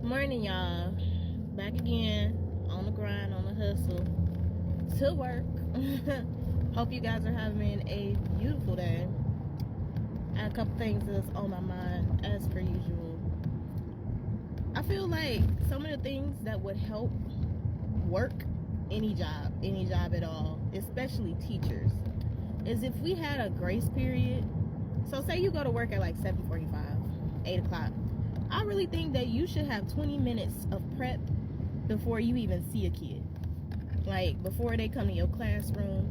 Morning, y'all. Back again on the grind, on the hustle to work. Hope you guys are having a beautiful day. I have a couple things that's on my mind as per usual. I feel like some of the things that would help work any job at all, especially teachers, is if we had a grace period. So say you go to work at like 7:45, 8 o'clock. I really think that you should have 20 minutes of prep before you even see a kid. Like, before they come to your classroom.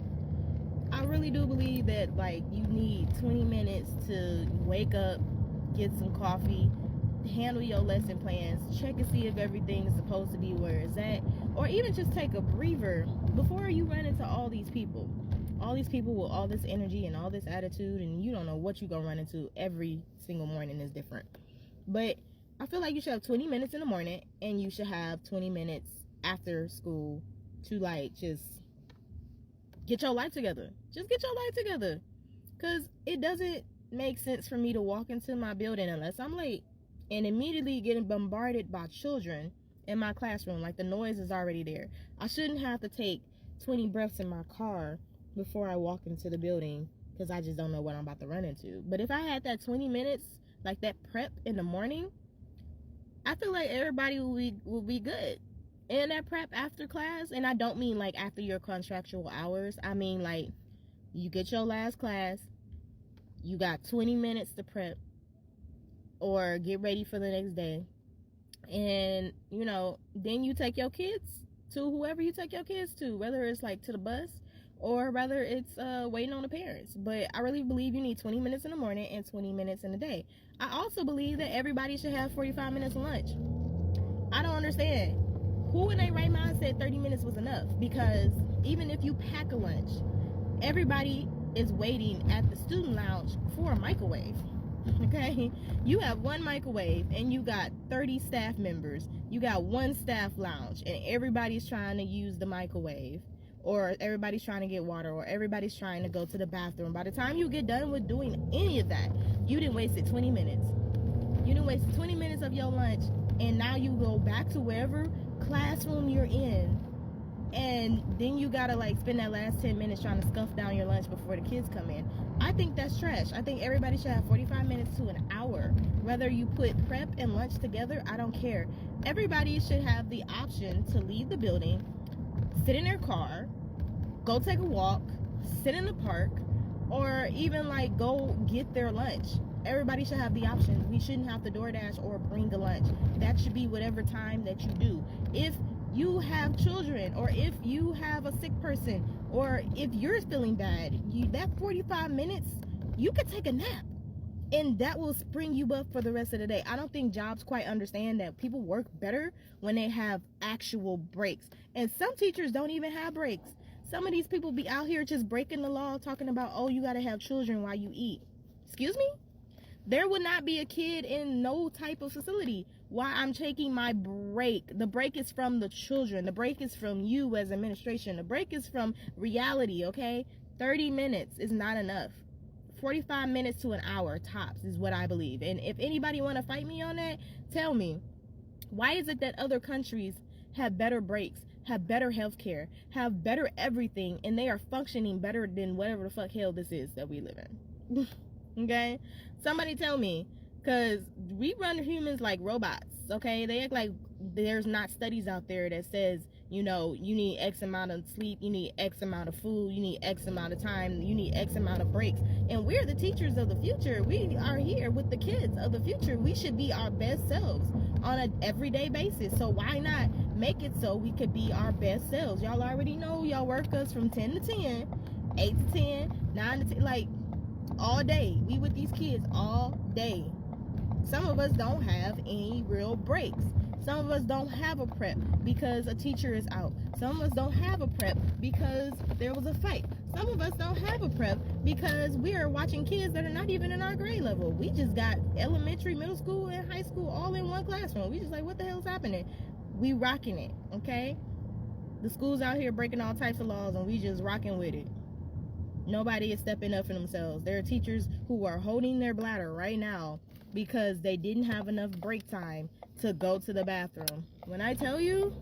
I really do believe that, like, you need 20 minutes to wake up, get some coffee, handle your lesson plans, check and see if everything is supposed to be where it's at, or even just take a breather before you run into all these people. All these people with all this energy and all this attitude, and you don't know what you're going to run into. Every single morning is different. But I feel like you should have 20 minutes in the morning, and you should have 20 minutes after school to, like, just get your life together. Just get your life together. Because it doesn't make sense for me to walk into my building unless I'm late and immediately getting bombarded by children in my classroom. Like, the noise is already there. I shouldn't have to take 20 breaths in my car before I walk into the building because I just don't know what I'm about to run into. But if I had that 20 minutes, like that prep in the morning, I feel like everybody will be good. And that prep after class, and I don't mean like after your contractual hours. I mean like you get your last class, you got 20 minutes to prep or get ready for the next day. And, you know, then you take your kids to whoever you take your kids to, whether it's like to the bus or whether it's waiting on the parents. But I really believe you need 20 minutes in the morning and 20 minutes in the day. I also believe that everybody should have 45 minutes of lunch. I don't understand. Who in their right mind said 30 minutes was enough? Because even if you pack a lunch, everybody is waiting at the student lounge for a microwave. Okay? You have one microwave and you got 30 staff members. You got one staff lounge and everybody's trying to use the microwave. Or everybody's trying to get water, or everybody's trying to go to the bathroom. By the time you get done with doing any of that, you didn't waste 20 minutes. You didn't waste 20 minutes of your lunch, and now you go back to wherever classroom you're in, and then you gotta like spend that last 10 minutes trying to scuff down your lunch before the kids come in. I think that's trash. I think everybody should have 45 minutes to an hour. Whether you put prep and lunch together, I don't care. Everybody should have the option to leave the building, sit in their car, go take a walk, sit in the park, or even like go get their lunch. Everybody should have the option. We shouldn't have to DoorDash or bring a lunch. That should be whatever time that you do. If you have children, or if you have a sick person, or if you're feeling bad, that 45 minutes, you could take a nap. And that will spring you up for the rest of the day. I don't think jobs quite understand that people work better when they have actual breaks. And some teachers don't even have breaks. Some of these people be out here just breaking the law, talking about, oh, you got to have children while you eat. Excuse me? There would not be a kid in no type of facility while I'm taking my break. The break is from the children. The break is from you as administration. The break is from reality, okay? 30 minutes is not enough. 45 minutes to an hour tops is what I believe. And if anybody want to fight me on that, tell me, why is it that other countries have better breaks, have better health care, have better everything, and they are functioning better than whatever the fuck hell this is that we live in? Okay? Somebody tell me, because we run humans like robots, okay? They act like there's not studies out there that says, you know, you need X amount of sleep, you need X amount of food, you need X amount of time, you need X amount of breaks. And we're the teachers of the future. We are here with the kids of the future. We should be our best selves on an everyday basis. So why not make it so we could be our best selves? Y'all already know y'all work us from 10 to 10, 8 to 10, 9 to 10, like all day. We with these kids all day. Some of us don't have any real breaks. Some of us don't have a prep because a teacher is out. Some of us don't have a prep because there was a fight. Some of us don't have a prep because we are watching kids that are not even in our grade level. We just got elementary, middle school, and high school all in one classroom. We just like, what the hell's happening? We rocking it, okay? The school's out here breaking all types of laws and we just rocking with it. Nobody is stepping up for themselves. There are teachers who are holding their bladder right now because they didn't have enough break time to go to the bathroom. When I tell you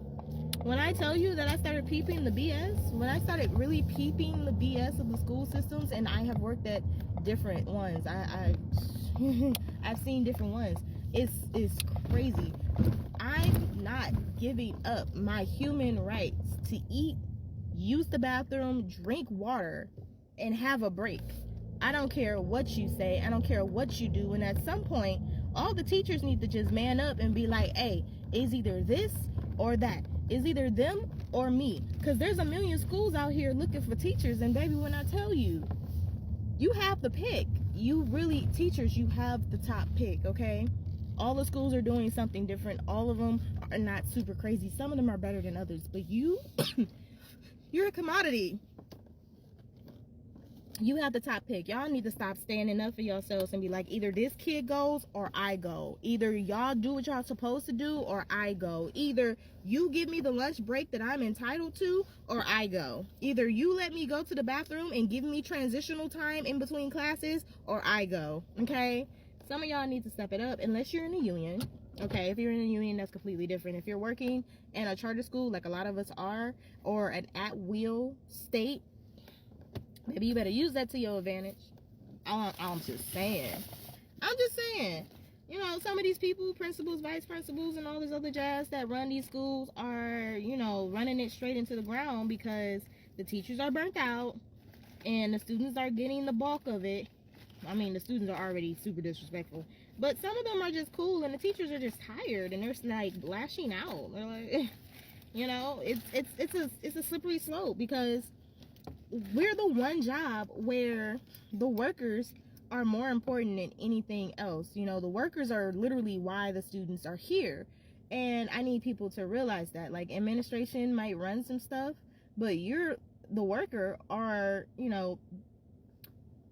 that I started peeping the BS, when I started really peeping the BS of the school systems, and I have worked at different ones, I've seen different ones. It's crazy. I'm not giving up my human rights to eat, use the bathroom, drink water, and have a break. I don't care what you say. I don't care what you do. And at some point, all the teachers need to just man up and be like, hey, it's either this or that. It's either them or me. Because there's a million schools out here looking for teachers. And baby, when I tell you, you have the pick. You really, teachers, you have the top pick, okay? All the schools are doing something different. All of them are not super crazy. Some of them are better than others. But you, you're a commodity. You have the top pick. Y'all need to stop standing up for yourselves and be like, either this kid goes or I go. Either y'all do what y'all supposed to do or I go. Either you give me the lunch break that I'm entitled to or I go. Either you let me go to the bathroom and give me transitional time in between classes or I go. Okay? Some of y'all need to step it up unless you're in a union. Okay, if you're in a union, that's completely different. If you're working in a charter school, like a lot of us are, or an at-will state, maybe you better use that to your advantage. I'm just saying. You know, some of these people, principals, vice principals, and all this other jazz that run these schools are, you know, running it straight into the ground because the teachers are burnt out and the students are getting the bulk of it. I mean, the students are already super disrespectful, but some of them are just cool and the teachers are just tired and they're like lashing out. They're like, you know, it's a slippery slope because we're the one job where the workers are more important than anything else. You know, the workers are literally why the students are here. And I need people to realize that. Like, administration might run some stuff, but you're the worker, or, you know,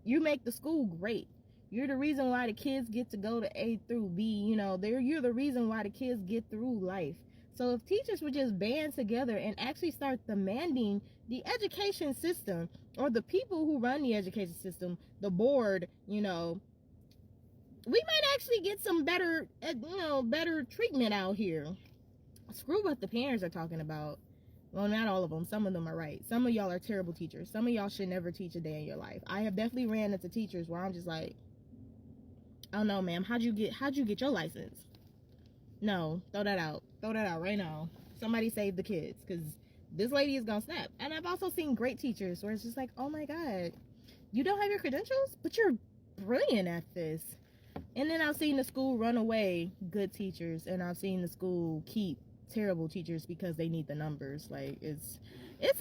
you make the school great. You're the reason why the kids get to go to A through B. You know, you're the reason why the kids get through life. So if teachers would just band together and actually start demanding the education system, or the people who run the education system, the board, you know, we might actually get some better, you know, better treatment out here. Screw what the parents are talking about. Well, not all of them. Some of them are right. Some of y'all are terrible teachers. Some of y'all should never teach a day in your life. I have definitely ran into teachers where I'm just like, oh no, ma'am, how'd you get your license? No, throw that out right now. Somebody save the kids, because this lady is gonna snap. And I've also seen great teachers where it's just like, oh my god, you don't have your credentials, but you're brilliant at this. And then I've seen the school run away good teachers, and I've seen the school keep terrible teachers because they need the numbers. Like, it's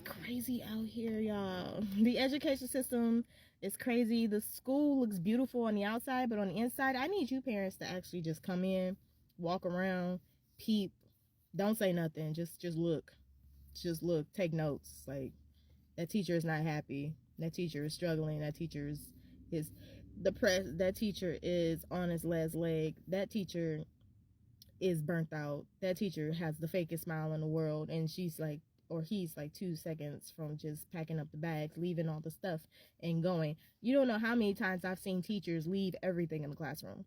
crazy out here, y'all. The education system is crazy. The school looks beautiful on the outside, but on the inside, I need you parents to actually just come in, walk around, peep, don't say nothing, just look, take notes. Like, that teacher is not happy, that teacher is struggling, that teacher is depressed, that teacher is on his last leg, that teacher is burnt out, that teacher has the fakest smile in the world, and she's like, or he's like 2 seconds from just packing up the bags, leaving all the stuff and going. You don't know how many times I've seen teachers leave everything in the classroom.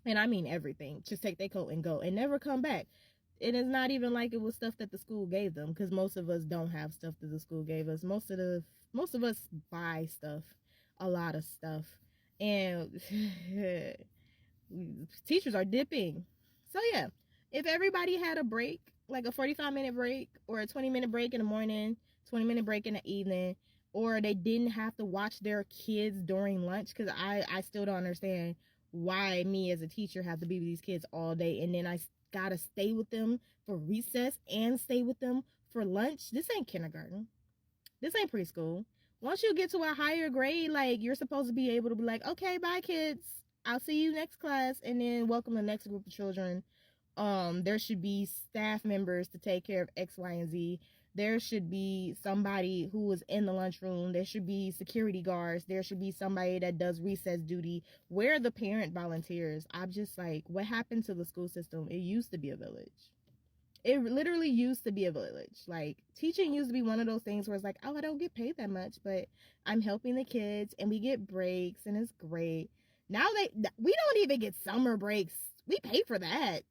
And I mean everything. Just take their coat and go and never come back. It is not even like it was stuff that the school gave them, because most of us don't have stuff that the school gave us. Most of us buy stuff, a lot of stuff. And teachers are dipping. So yeah, if everybody had a break, like a 45-minute break or a 20-minute break in the morning, 20-minute break in the evening, or they didn't have to watch their kids during lunch, because I still don't understand why me as a teacher have to be with these kids all day, and then I gotta stay with them for recess and stay with them for lunch. This ain't kindergarten. This ain't preschool. Once you get to a higher grade, like, you're supposed to be able to be like, okay, bye kids, I'll see you next class, and then welcome the next group of children. There should be staff members to take care of X, Y, and Z. There should be somebody who is in the lunchroom. There should be security guards. There should be somebody that does recess duty. Where are the parent volunteers? I'm just like, what happened to the school system? It used to be a village. It literally used to be a village. Like, teaching used to be one of those things where it's like, oh, I don't get paid that much, but I'm helping the kids and we get breaks and it's great. Now we don't even get summer breaks. We pay for that.